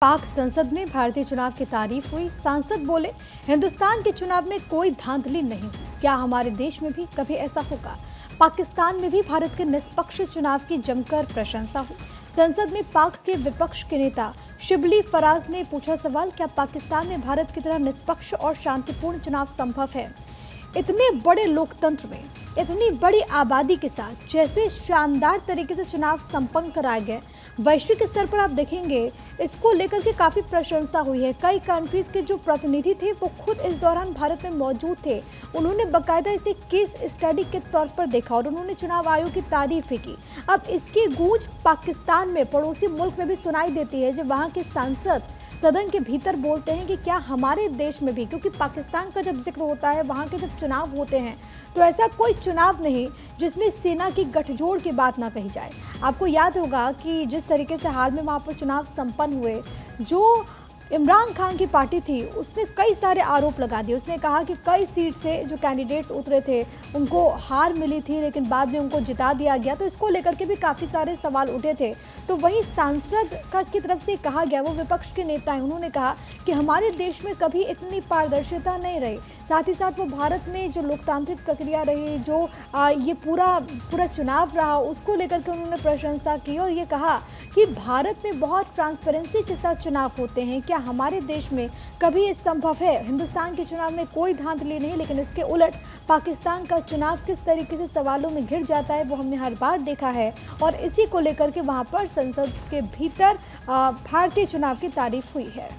पाक संसद में भारतीय चुनाव की तारीफ हुई। सांसद बोले, हिंदुस्तान के चुनाव में कोई धांधली नहीं, क्या हमारे देश में भी कभी ऐसा होगा। पाकिस्तान में भी भारत के निष्पक्ष चुनाव की जमकर प्रशंसा हुई। संसद में पाक के विपक्ष के नेता शिबली फराज ने पूछा सवाल, क्या पाकिस्तान में भारत की तरह निष्पक्ष और शांतिपूर्ण चुनाव संभव है। इतने बड़े लोकतंत्र में इतनी बड़ी आबादी के साथ जैसे शानदार तरीके से चुनाव संपन्न कराए गए, वैश्विक स्तर पर आप देखेंगे इसको लेकर के काफ़ी प्रशंसा हुई है। कई कंट्रीज़ के जो प्रतिनिधि थे वो खुद इस दौरान भारत में मौजूद थे। उन्होंने बाकायदा इसे केस स्टडी के तौर पर देखा और उन्होंने चुनाव आयोग की तारीफ भी की। अब इसकी गूंज पाकिस्तान में, पड़ोसी मुल्क में भी सुनाई देती है, जब वहाँ के सांसद सदन के भीतर बोलते हैं कि क्या हमारे देश में भी, क्योंकि पाकिस्तान का जब जिक्र होता है, वहाँ के जब चुनाव होते हैं तो ऐसा कोई चुनाव नहीं जिसमें सेना की गठजोड़ की बात ना कही जाए। आपको याद होगा कि जिस तरीके से हाल में वहाँ पर चुनाव संपन्न हुए, जो इमरान खान की पार्टी थी उसने कई सारे आरोप लगा दिए। उसने कहा कि कई सीट से जो कैंडिडेट्स उतरे थे उनको हार मिली थी, लेकिन बाद में उनको जिता दिया गया, तो इसको लेकर के भी काफ़ी सारे सवाल उठे थे। तो वहीं सांसद की तरफ से कहा गया, वो विपक्ष के नेता हैं, उन्होंने कहा कि हमारे देश में कभी इतनी पारदर्शिता नहीं रही। साथ ही साथ वो भारत में जो लोकतांत्रिक प्रक्रिया रही, जो ये पूरा चुनाव रहा, उसको लेकर के उन्होंने प्रशंसा की और ये कहा कि भारत में बहुत ट्रांसपेरेंसी के साथ चुनाव होते हैं। क्या हमारे देश में कभी ये संभव है। हिंदुस्तान के चुनाव में कोई धांधली नहीं, लेकिन इसके उलट पाकिस्तान का चुनाव किस तरीके से सवालों में घिर जाता है वो हमने हर बार देखा है और इसी को लेकर के वहाँ पर संसद के भीतर भारतीय चुनाव की तारीफ हुई है।